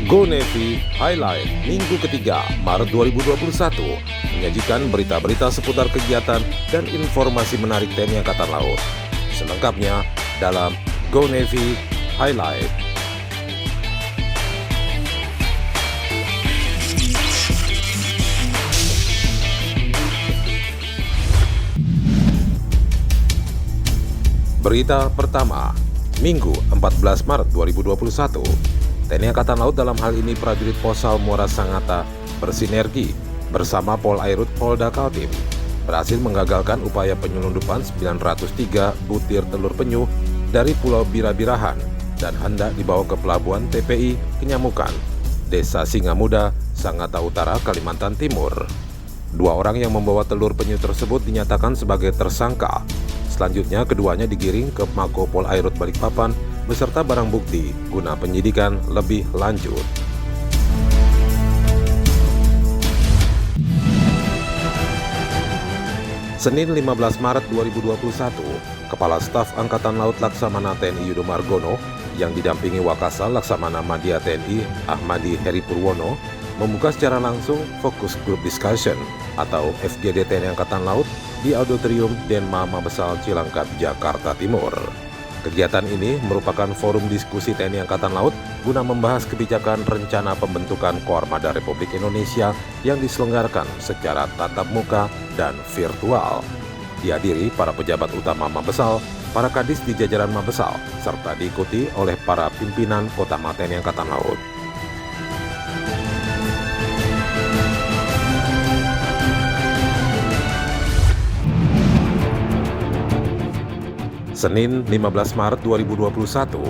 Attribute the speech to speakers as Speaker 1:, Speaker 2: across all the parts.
Speaker 1: Go Navy Highlight Minggu ketiga Maret 2021 menyajikan berita-berita seputar kegiatan dan informasi menarik TNI Angkatan Laut. Selengkapnya dalam Go Navy Highlight. Berita pertama, Minggu 14 Maret 2021. TNI Angkatan Laut dalam hal ini prajurit Posal Muara Sangatta bersinergi bersama Polairut Polda Kaltim berhasil menggagalkan upaya penyelundupan 903 butir telur penyu dari Pulau Bira-Birahan dan hendak dibawa ke pelabuhan TPI Kenyamukan, Desa Singamuda, Sangatta Utara, Kalimantan Timur. Dua orang yang membawa telur penyu tersebut dinyatakan sebagai tersangka. Selanjutnya keduanya digiring ke Mako Polairut Balikpapan beserta barang bukti guna penyidikan lebih lanjut. Senin 15 Maret 2021, Kepala Staf Angkatan Laut Laksamana TNI Yudo Margono yang didampingi Wakasa Laksamana Madya TNI Ahmadi Heri Purwono membuka secara langsung Focus Group Discussion atau FGD TNI Angkatan Laut di Auditorium Denma Mabesal Cilangkap, Jakarta Timur. Kegiatan ini merupakan forum diskusi TNI Angkatan Laut guna membahas kebijakan rencana pembentukan Koarmada Republik Indonesia yang diselenggarakan secara tatap muka dan virtual. Dihadiri para pejabat utama Mabesal, para kadis di jajaran Mabesal, serta diikuti oleh para pimpinan utama TNI Angkatan Laut. Senin 15 Maret 2021,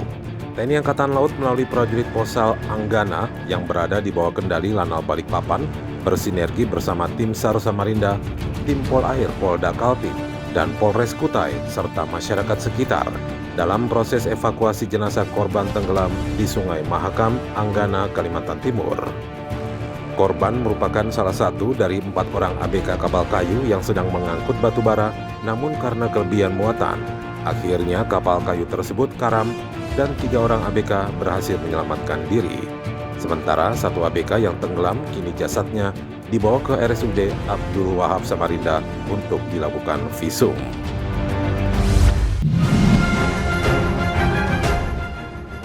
Speaker 1: TNI Angkatan Laut melalui prajurit Posal Anggana yang berada di bawah kendali Lanal Balikpapan bersinergi bersama tim SAR Samarinda, tim Polair Polda Kaltim, dan Polres Kutai serta masyarakat sekitar dalam proses evakuasi jenazah korban tenggelam di Sungai Mahakam, Anggana, Kalimantan Timur. Korban merupakan salah satu dari 4 orang ABK kapal kayu yang sedang mengangkut batu bara, namun karena kelebihan muatan, akhirnya kapal kayu tersebut karam dan 3 orang ABK berhasil menyelamatkan diri. Sementara 1 ABK yang tenggelam kini jasadnya dibawa ke RSUD Abdul Wahab Samarinda untuk dilakukan visum.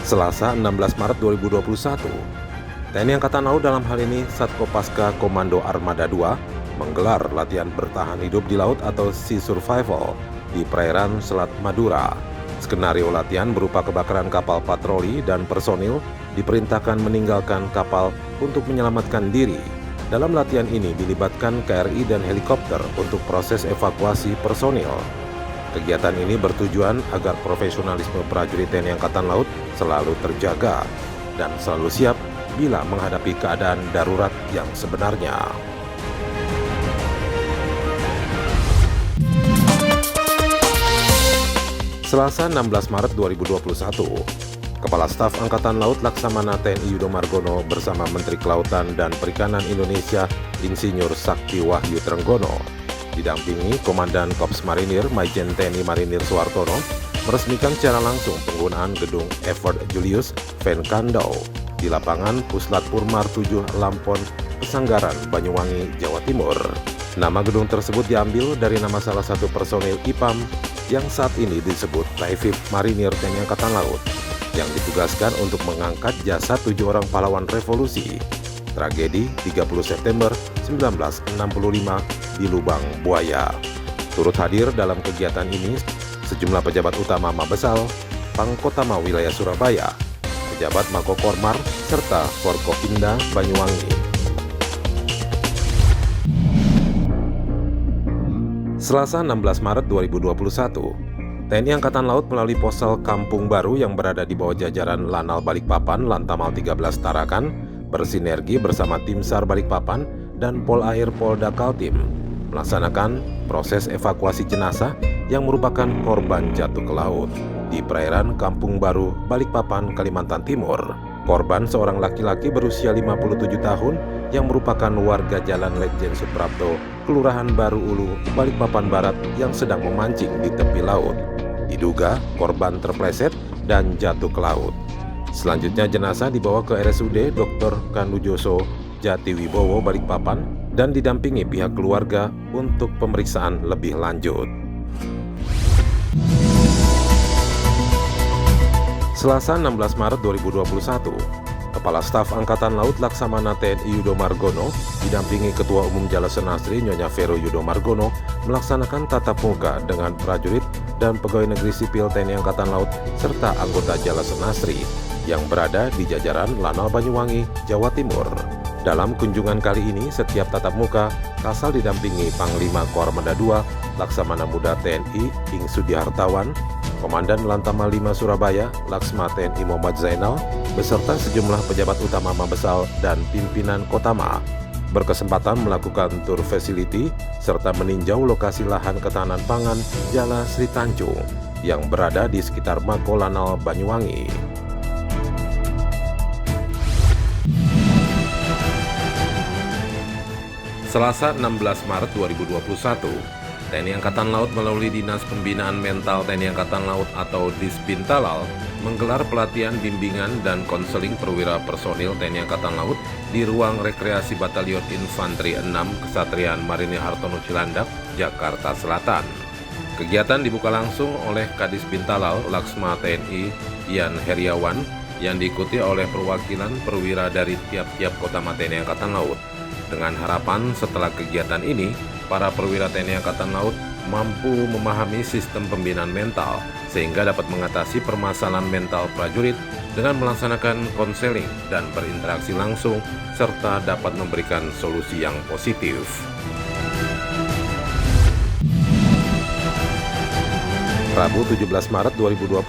Speaker 1: Selasa 16 Maret 2021, TNI Angkatan Laut dalam hal ini Satkopaska Komando Armada 2 menggelar latihan bertahan hidup di laut atau Sea Survival di perairan Selat Madura. Skenario latihan berupa kebakaran kapal patroli dan personil diperintahkan meninggalkan kapal untuk menyelamatkan diri. Dalam latihan ini dilibatkan KRI dan helikopter untuk proses evakuasi personil. Kegiatan ini bertujuan agar profesionalisme prajurit TNI Angkatan Laut selalu terjaga dan selalu siap bila menghadapi keadaan darurat yang sebenarnya. Selasa 16 Maret 2021, Kepala Staf Angkatan Laut Laksamana TNI Yudo Margono bersama Menteri Kelautan dan Perikanan Indonesia Insinyur Sakti Wahyu Trenggono didampingi Komandan Korps Marinir Majen TNI Marinir Suartono meresmikan secara langsung penggunaan gedung Evert Julius Van Kandau di lapangan Puslat Purmar 7 Lampon, Pesanggaran, Banyuwangi, Jawa Timur. Nama gedung tersebut diambil dari nama salah satu personil IPAM yang saat ini disebut Taifib Marinir TNI Angkatan Laut yang ditugaskan untuk mengangkat jasad 7 orang pahlawan revolusi tragedi 30 September 1965 di Lubang Buaya. Turut hadir dalam kegiatan ini sejumlah pejabat utama Mabesal, Pangkotama Wilayah Surabaya, pejabat Makokormar, serta Forkopimda Banyuwangi. Selasa 16 Maret 2021, TNI Angkatan Laut melalui Posal Kampung Baru yang berada di bawah jajaran Lanal Balikpapan Lantamal 13 Tarakan bersinergi bersama tim SAR Balikpapan dan Polair Polda Kaltim melaksanakan proses evakuasi jenazah yang merupakan korban jatuh ke laut di perairan Kampung Baru, Balikpapan, Kalimantan Timur. Korban seorang laki-laki berusia 57 tahun yang merupakan warga Jalan Letjen Suprapto, Kelurahan Baru Ulu, Balikpapan Barat yang sedang memancing di tepi laut. Diduga korban terpleset dan jatuh ke laut. Selanjutnya jenazah dibawa ke RSUD Dr. Kanujoso Jatiwibowo Balikpapan dan didampingi pihak keluarga untuk pemeriksaan lebih lanjut. Selasa 16 Maret 2021, Kepala Staf Angkatan Laut Laksamana TNI Yudo Margono didampingi Ketua Umum Jala Senastri Nyonya Vero Yudo Margono melaksanakan tatap muka dengan prajurit dan pegawai negeri sipil TNI Angkatan Laut serta anggota Jala Senastri yang berada di jajaran Lanal Banyuwangi, Jawa Timur. Dalam kunjungan kali ini, setiap tatap muka, Kasal didampingi Panglima Koarmada II Laksamana Muda TNI Ing Sudihartawan, Komandan Lantama 5 Surabaya Laksma TNI Muhammad Zainal, beserta sejumlah pejabat utama Mabesal dan pimpinan Kotama, berkesempatan melakukan tur facility serta meninjau lokasi lahan ketahanan pangan Jala Sri Tanjung yang berada di sekitar Mako Lanal Banyuwangi. Selasa 16 Maret 2021, TNI Angkatan Laut melalui Dinas Pembinaan Mental TNI Angkatan Laut atau Disbintalal menggelar pelatihan bimbingan dan konseling perwira personil TNI Angkatan Laut di ruang rekreasi Batalion Infanteri 6 Kesatrian Marinir Hartono Cilandak, Jakarta Selatan. Kegiatan dibuka langsung oleh Kadis Bintalal Laksma TNI Ian Heriawan yang diikuti oleh perwakilan perwira dari tiap-tiap kota TNI Angkatan Laut. Dengan harapan setelah kegiatan ini, para perwira TNI Angkatan Laut mampu memahami sistem pembinaan mental sehingga dapat mengatasi permasalahan mental prajurit dengan melaksanakan konseling dan berinteraksi langsung serta dapat memberikan solusi yang positif. Rabu 17 Maret 2021,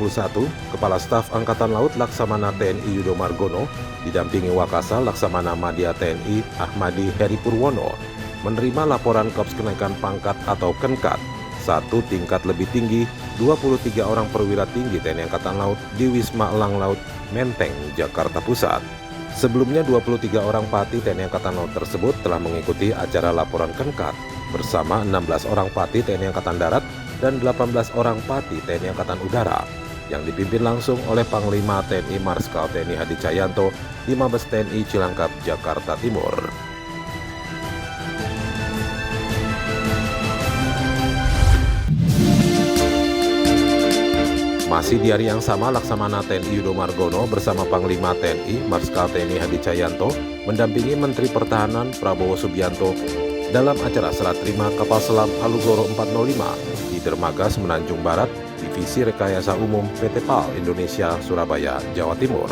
Speaker 1: Kepala Staf Angkatan Laut Laksamana TNI Yudo Margono didampingi Wakasal Laksamana Madya TNI Ahmadi Heri Purwono menerima laporan Korps Kenaikan Pangkat atau KENKAT satu tingkat lebih tinggi 23 orang perwira tinggi TNI Angkatan Laut di Wisma Elang Laut Menteng, Jakarta Pusat. Sebelumnya 23 orang Pati TNI Angkatan Laut tersebut telah mengikuti acara laporan KENKAT bersama 16 orang Pati TNI Angkatan Darat dan 18 orang Pati TNI Angkatan Udara yang dipimpin langsung oleh Panglima TNI Marskal TNI Hadi Cahyanto di Mabes TNI Cilangkap, Jakarta Timur. Masih di hari yang sama, Laksamana TNI Yudo Margono bersama Panglima TNI Marskal TNI Hadi Cahyanto mendampingi Menteri Pertahanan Prabowo Subianto dalam acara serah terima kapal selam Alugoro 405 di Dermaga Semenanjung Barat, Divisi Rekayasa Umum PT PAL Indonesia, Surabaya, Jawa Timur.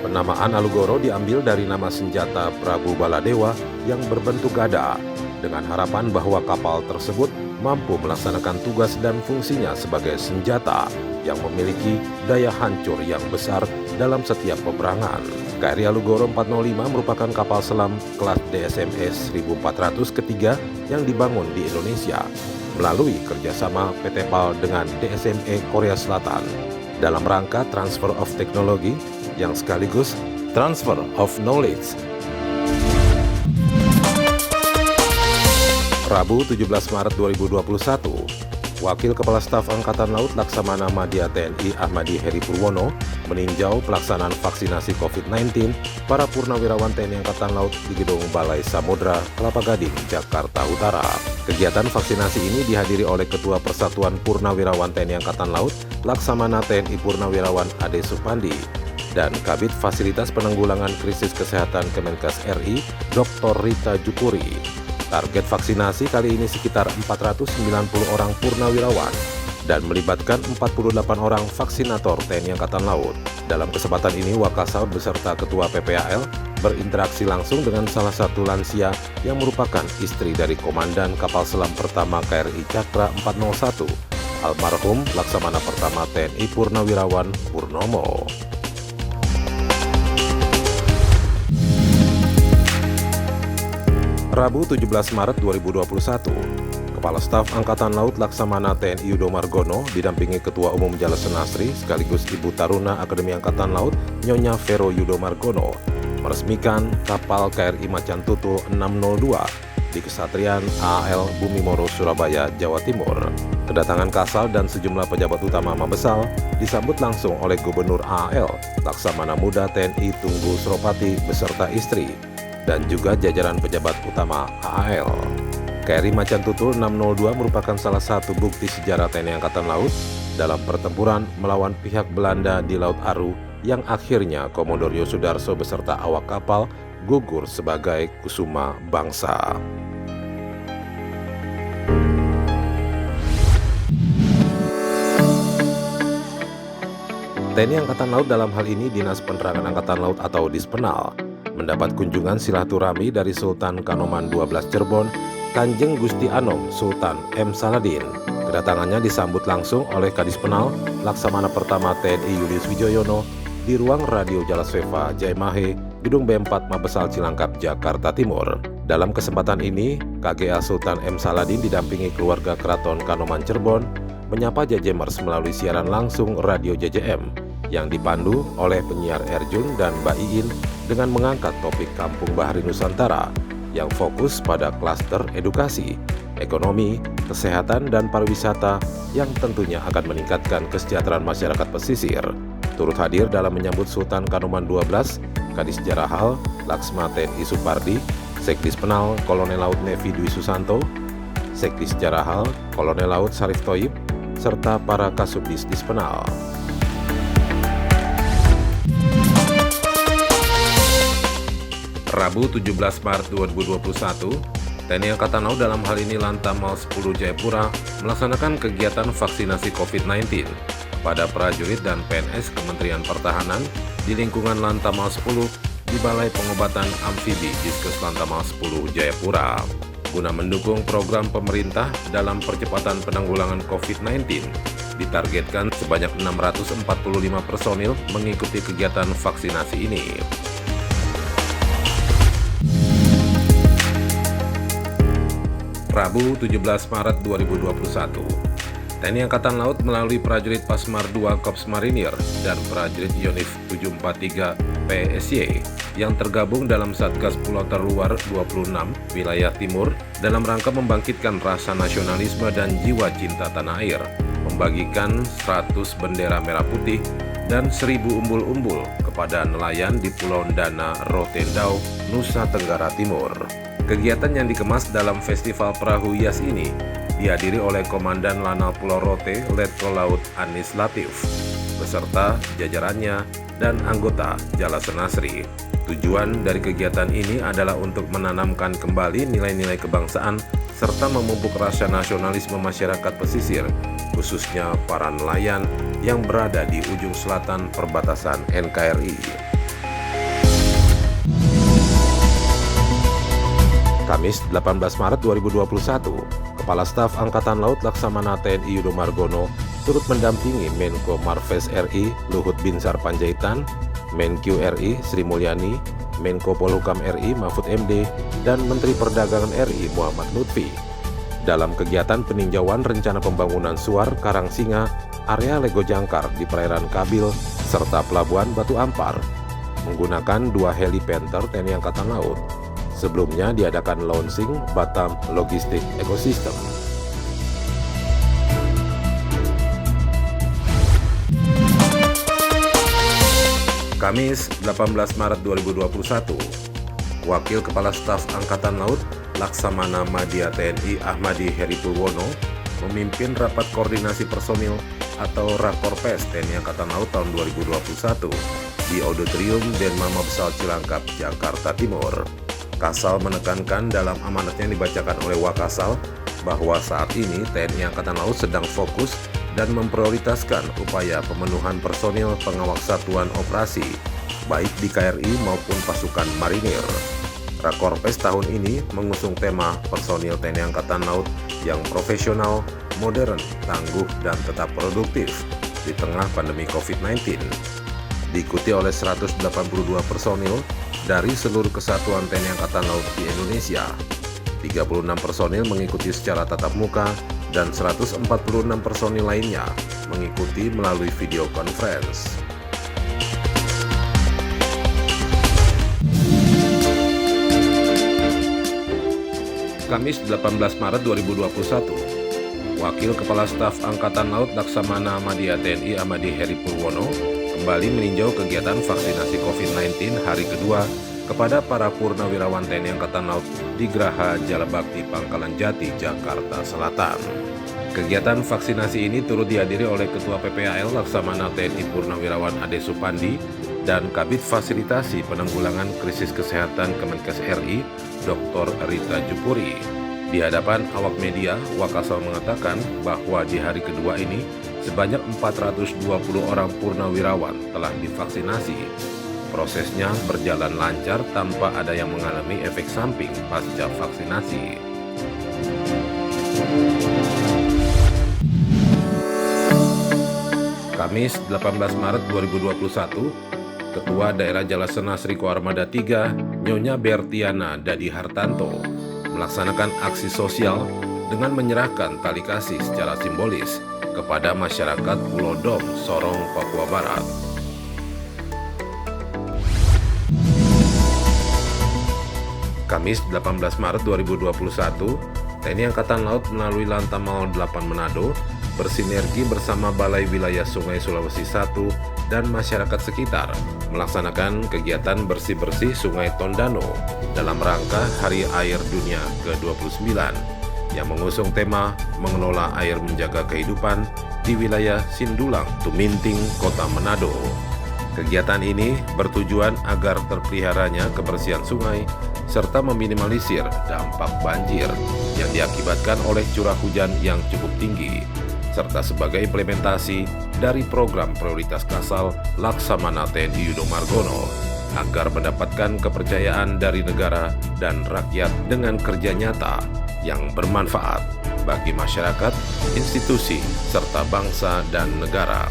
Speaker 1: Penamaan Alugoro diambil dari nama senjata Prabu Baladewa yang berbentuk gada, dengan harapan bahwa kapal tersebut mampu melaksanakan tugas dan fungsinya sebagai senjata yang memiliki daya hancur yang besar dalam setiap peperangan. KRI Alugoro 405 merupakan kapal selam kelas DSMS 1400 ketiga yang dibangun di Indonesia melalui kerjasama PT PAL dengan DSME Korea Selatan dalam rangka transfer of technology yang sekaligus transfer of knowledge. Rabu 17 Maret 2021, Wakil Kepala Staf Angkatan Laut Laksamana Madya TNI Ahmadi Heri Purwono meninjau pelaksanaan vaksinasi COVID-19 para purnawirawan TNI Angkatan Laut di Gedung Balai Samudra, Kelapa Gading, Jakarta Utara. Kegiatan vaksinasi ini dihadiri oleh Ketua Persatuan Purnawirawan TNI Angkatan Laut Laksamana TNI Purnawirawan Ade Supandi dan Kabid Fasilitas Penanggulangan Krisis Kesehatan Kemenkes RI Dr. Rita Jupuri. Target vaksinasi kali ini sekitar 490 orang purnawirawan dan melibatkan 48 orang vaksinator TNI Angkatan Laut. Dalam kesempatan ini, Wakasal beserta Ketua PPAL berinteraksi langsung dengan salah satu lansia yang merupakan istri dari Komandan Kapal Selam Pertama KRI Cakra 401, almarhum Laksamana Pertama TNI Purnawirawan Purnomo. Rabu 17 Maret 2021, Kepala Staf Angkatan Laut Laksamana TNI Yudo Margono didampingi Ketua Umum Jala Senastri sekaligus Ibu Taruna Akademi Angkatan Laut Nyonya Vero Yudo Margono meresmikan kapal KRI Macan Tutul 602 di Kesatrian AAL Bumimoro, Surabaya, Jawa Timur. Kedatangan Kasal dan sejumlah pejabat utama Mabesal disambut langsung oleh Gubernur AAL, Laksamana Muda TNI Tunggu Suropati beserta istri, dan juga jajaran pejabat utama AAL. KRI Macan Tutul 602 merupakan salah satu bukti sejarah TNI Angkatan Laut dalam pertempuran melawan pihak Belanda di Laut Aru yang akhirnya Komodor Yosudarso beserta awak kapal gugur sebagai kusuma bangsa. TNI Angkatan Laut dalam hal ini Dinas Penerangan Angkatan Laut atau Dispenal mendapat kunjungan silaturahmi dari Sultan Kanoman 12 Cirebon, Kanjeng Gusti Anom Sultan M. Saladin. Kedatangannya disambut langsung oleh Kadispenal Laksamana Pertama TNI Julius Wijoyono di ruang Radio Jalasveva Jaimahe, Gedung B4 Mabesal Cilangkap, Jakarta Timur. Dalam kesempatan ini, KGA Sultan M. Saladin didampingi keluarga Keraton Kanoman Cirebon menyapa JJMers melalui siaran langsung Radio JJM yang dipandu oleh penyiar Erjun dan Mbak Iin dengan mengangkat topik Kampung Bahari Nusantara yang fokus pada klaster edukasi, ekonomi, kesehatan, dan pariwisata yang tentunya akan meningkatkan kesejahteraan masyarakat pesisir. Turut hadir dalam menyambut Sultan Kanoman 12, Kadis Jarahal, Laksma TNI Supardi, Sekdis Penal Kolonel Laut Nevi Dwi Susanto, Sekdis Jarahal Kolonel Laut Sarif Toyib, serta para Kasubdis Dispenal. Rabu 17 Maret 2021, TNI Angkatan Laut dalam hal ini Lantamal 10 Jayapura melaksanakan kegiatan vaksinasi COVID-19 pada prajurit dan PNS Kementerian Pertahanan di lingkungan Lantamal 10 di Balai Pengobatan Amfibi Diskes Lantamal 10 Jayapura. Guna mendukung program pemerintah dalam percepatan penanggulangan COVID-19, ditargetkan sebanyak 645 personil mengikuti kegiatan vaksinasi ini. Rabu 17 Maret 2021, TNI Angkatan Laut melalui prajurit Pasmar 2 Korps Marinir dan prajurit Yonif 743 PSY yang tergabung dalam Satgas Pulau Terluar 26 wilayah timur dalam rangka membangkitkan rasa nasionalisme dan jiwa cinta tanah air, membagikan 100 bendera merah putih dan 1000 umbul-umbul kepada nelayan di Pulau Dana Rotendau, Nusa Tenggara Timur. Kegiatan yang dikemas dalam Festival Perahu Hias ini dihadiri oleh Komandan Lanal Pulau Rote Letkol Laut Anis Latif beserta jajarannya dan anggota Jala Senasri. Tujuan dari kegiatan ini adalah untuk menanamkan kembali nilai-nilai kebangsaan serta memupuk rasa nasionalisme masyarakat pesisir, khususnya para nelayan yang berada di ujung selatan perbatasan NKRI. Kamis 18 Maret 2021, Kepala Staf Angkatan Laut Laksamana TNI Yudo Margono turut mendampingi Menko Marves RI Luhut Binsar Panjaitan, Menq RI Sri Mulyani, Menko Polhukam RI Mahfud MD, dan Menteri Perdagangan RI Muhammad Lutfi dalam kegiatan peninjauan rencana pembangunan Suar Karangsinga, area Lego Jangkar di perairan Kabil, serta Pelabuhan Batu Ampar menggunakan 2 heli Panther TNI Angkatan Laut. Sebelumnya diadakan launching Batam Logistik Ecosystem. Kamis 18 Maret 2021, Wakil Kepala Staf Angkatan Laut Laksamana Madya TNI Ahmadi Heri Purwono memimpin rapat koordinasi personil atau Rakorpes TNI Angkatan Laut tahun 2021 di Auditorium Denma Mabesal Cilangkap, Jakarta Timur. Kasal menekankan dalam amanatnya yang dibacakan oleh Wakasal bahwa saat ini TNI Angkatan Laut sedang fokus dan memprioritaskan upaya pemenuhan personil pengawal satuan operasi, baik di KRI maupun pasukan marinir. Rakorpes tahun ini mengusung tema personil TNI Angkatan Laut yang profesional, modern, tangguh, dan tetap produktif di tengah pandemi COVID-19. Diikuti oleh 182 personil dari seluruh kesatuan TNI Angkatan Laut di Indonesia. 36 personil mengikuti secara tatap muka dan 146 personil lainnya mengikuti melalui video conference. Kamis 18 Maret 2021, Wakil Kepala Staf Angkatan Laut Laksamana Madya TNI Amadi Heri Purwono kembali meninjau kegiatan vaksinasi COVID-19 hari kedua kepada para purnawirawan TNI Angkatan Laut di Geraha Jalabakti Pangkalan Jati, Jakarta Selatan. Kegiatan vaksinasi ini turut dihadiri oleh Ketua PPAL Laksamana TNI Purnawirawan Ade Supandi dan Kabid Fasilitasi Penanggulangan Krisis Kesehatan Kemenkes RI, Dr. Rita Jupuri. Di hadapan awak media, Wakasal mengatakan bahwa di hari kedua ini sebanyak 420 orang purnawirawan telah divaksinasi. Prosesnya berjalan lancar tanpa ada yang mengalami efek samping pasca vaksinasi. Kamis 18 Maret 2021, Ketua Daerah Jalasena Sriko Armada 3, Nyonya Bertiana Dadi Hartanto, melaksanakan aksi sosial dengan menyerahkan tali kasih secara simbolis kepada masyarakat Pulau Dom, Sorong, Papua Barat. Kamis 18 Maret 2021, TNI Angkatan Laut melalui Lantamal 8 Manado bersinergi bersama Balai Wilayah Sungai Sulawesi I dan masyarakat sekitar melaksanakan kegiatan bersih-bersih Sungai Tondano dalam rangka Hari Air Dunia ke-29 yang mengusung tema mengelola air menjaga kehidupan di wilayah Sindulang, Tuminting, Kota Manado. Kegiatan ini bertujuan agar terpeliharanya kebersihan sungai serta meminimalisir dampak banjir yang diakibatkan oleh curah hujan yang cukup tinggi, serta sebagai implementasi dari program prioritas Kasal Laksamana TNI Yudo Margono agar mendapatkan kepercayaan dari negara dan rakyat dengan kerja nyata yang bermanfaat bagi masyarakat, institusi, serta bangsa dan negara.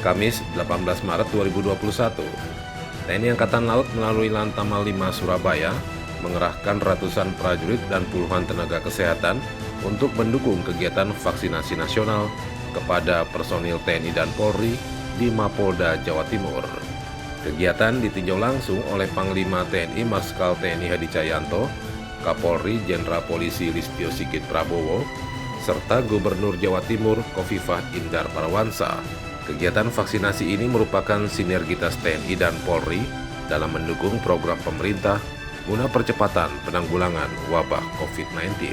Speaker 1: Kamis 18 Maret 2021, TNI Angkatan Laut melalui Lantamal 5 Surabaya mengerahkan ratusan prajurit dan puluhan tenaga kesehatan untuk mendukung kegiatan vaksinasi nasional kepada personil TNI dan Polri di Mapolda, Jawa Timur. Kegiatan ditinjau langsung oleh Panglima TNI Marskal TNI Hadi Cahyanto, Kapolri Jenderal Polisi Listio Sigit Prabowo, serta Gubernur Jawa Timur Khofifah Indar Parawansa. Kegiatan vaksinasi ini merupakan sinergitas TNI dan Polri dalam mendukung program pemerintah guna percepatan penanggulangan wabah COVID-19.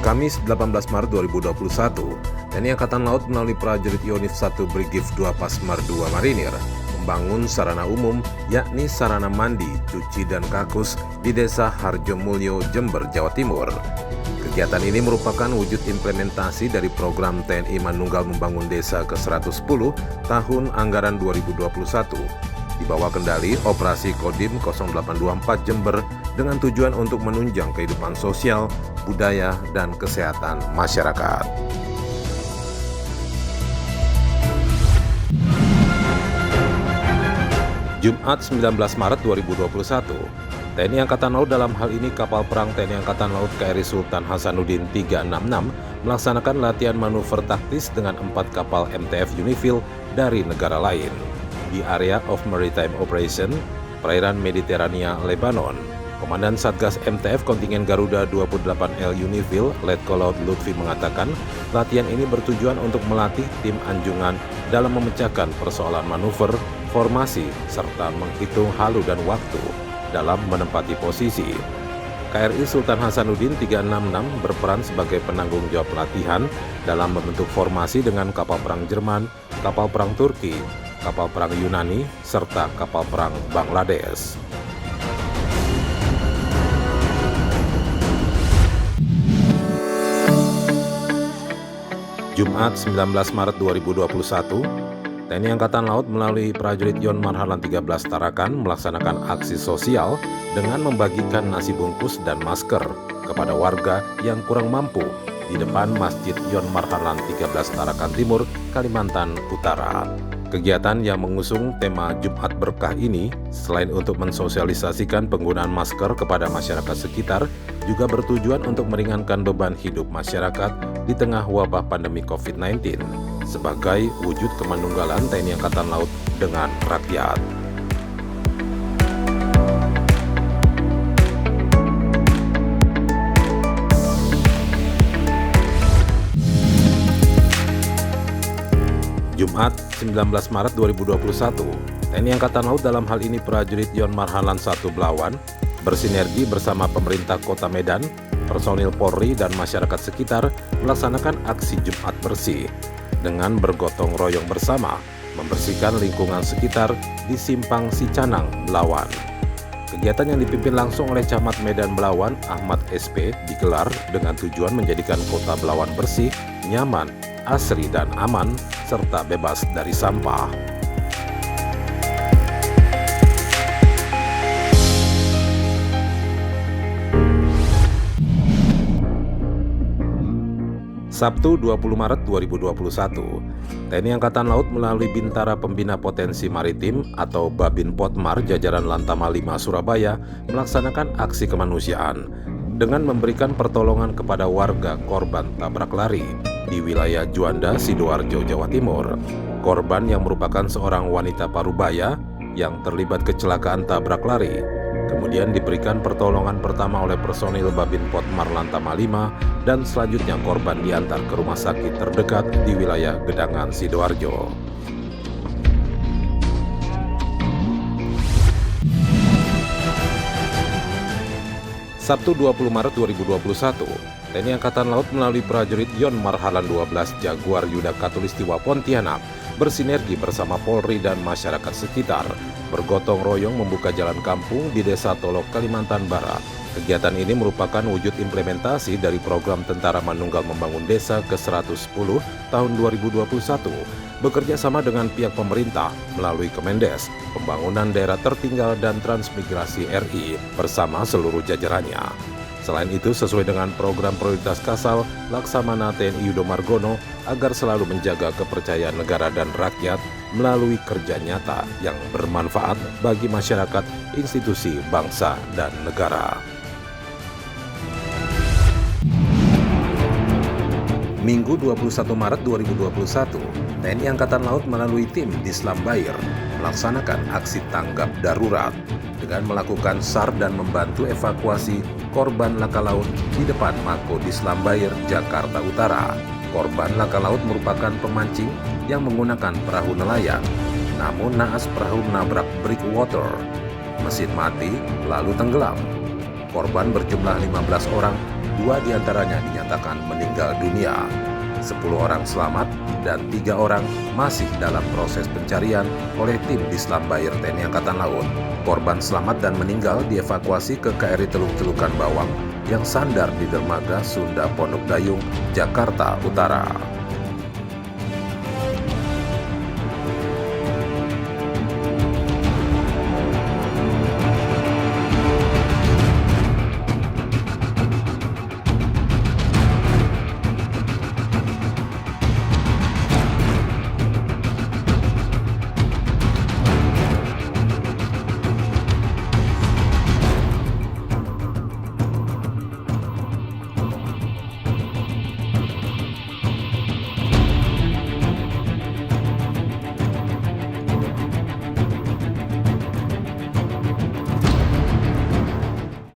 Speaker 1: Kamis 18 Maret 2021, TNI Angkatan Laut melalui prajurit Yonif 1 Brigif 2 Pasmar 2 Marinir membangun sarana umum yakni sarana mandi, cuci, dan kakus di Desa Harjomulyo, Jember, Jawa Timur. Kegiatan ini merupakan wujud implementasi dari program TNI Manunggal Membangun Desa ke-110 tahun anggaran 2021 di bawah kendali Operasi Kodim 0824 Jember dengan tujuan untuk menunjang kehidupan sosial, budaya, dan kesehatan masyarakat. Jumat 19 Maret 2021, TNI Angkatan Laut dalam hal ini kapal perang TNI Angkatan Laut KRI Sultan Hasanuddin 366 melaksanakan latihan manuver taktis dengan 4 kapal MTF Unifil dari negara lain di Area of Maritime Operation, perairan Mediterania, Lebanon. Komandan Satgas MTF Kontingen Garuda 28L Unifil, Letkol Laut Lutfi mengatakan latihan ini bertujuan untuk melatih tim anjungan dalam memecahkan persoalan manuver, formasi, serta menghitung halu dan waktu dalam menempati posisi. KRI Sultan Hasanuddin 366 berperan sebagai penanggung jawab latihan dalam membentuk formasi dengan kapal perang Jerman, kapal perang Turki, kapal perang Yunani, serta kapal perang Bangladesh. Jumat 19 Maret 2021, TNI Angkatan Laut melalui prajurit Yon Marhalan 13 Tarakan melaksanakan aksi sosial dengan membagikan nasi bungkus dan masker kepada warga yang kurang mampu di depan Masjid Yon Marhalan 13 Tarakan Timur, Kalimantan Utara. Kegiatan yang mengusung tema Jumat Berkah ini, selain untuk mensosialisasikan penggunaan masker kepada masyarakat sekitar, juga bertujuan untuk meringankan beban hidup masyarakat di tengah wabah pandemi COVID-19 sebagai wujud kemanunggalan TNI Angkatan Laut dengan rakyat. Jumat, 19 Maret 2021, TNI Angkatan Laut dalam hal ini prajurit Yon Marhalan 1 Belawan bersinergi bersama pemerintah Kota Medan, personil Polri dan masyarakat sekitar melaksanakan aksi Jumat Bersih dengan bergotong royong bersama membersihkan lingkungan sekitar di Simpang Sicanang, Belawan. Kegiatan yang dipimpin langsung oleh Camat Medan Belawan, Ahmad SP, digelar dengan tujuan menjadikan kota Belawan bersih, nyaman, asri dan aman, serta bebas dari sampah. Sabtu 20 Maret 2021, TNI Angkatan Laut melalui Bintara Pembina Potensi Maritim atau Babin Potmar jajaran Lantama 5 Surabaya melaksanakan aksi kemanusiaan dengan memberikan pertolongan kepada warga korban tabrak lari di wilayah Juanda, Sidoarjo, Jawa Timur. Korban yang merupakan seorang wanita parubaya yang terlibat kecelakaan tabrak lari kemudian diberikan pertolongan pertama oleh personil Babin Potmar Lantama 5 dan selanjutnya korban diantar ke rumah sakit terdekat di wilayah Gedangan, Sidoarjo. Sabtu 20 Maret 2021, TNI Angkatan Laut melalui prajurit Yon Marhalan 12 Jaguar Yuda Katulistiwa Pontianak bersinergi bersama Polri dan masyarakat sekitar bergotong royong membuka jalan kampung di Desa Tolok, Kalimantan Barat. Kegiatan ini merupakan wujud implementasi dari program Tentara Manunggal Membangun Desa ke-110 tahun 2021 bekerja sama dengan pihak pemerintah melalui Kemendes, Pembangunan Daerah Tertinggal dan Transmigrasi RI bersama seluruh jajarannya. Selain itu, sesuai dengan program prioritas Kasal, Laksamana TNI Yudo Margono agar selalu menjaga kepercayaan negara dan rakyat melalui kerja nyata yang bermanfaat bagi masyarakat, institusi, bangsa, dan negara. Minggu 21 Maret 2021, TNI Angkatan Laut melalui tim Dislam Bair melaksanakan aksi tanggap darurat dengan melakukan SAR dan membantu evakuasi korban laka laut di depan Mako Dislam Bair, Jakarta Utara. Korban laka laut merupakan pemancing yang menggunakan perahu nelayan, namun naas perahu menabrak breakwater, mesin mati lalu tenggelam. Korban berjumlah 15 orang, 2 diantaranya dinyatakan meninggal dunia. 10 orang selamat dan 3 orang masih dalam proses pencarian oleh tim Dislam Bair TNI Angkatan Laut. Korban selamat dan meninggal dievakuasi ke KRI Teluk-Telukan Bawang yang sandar di dermaga Sunda Pondok Dayung, Jakarta Utara.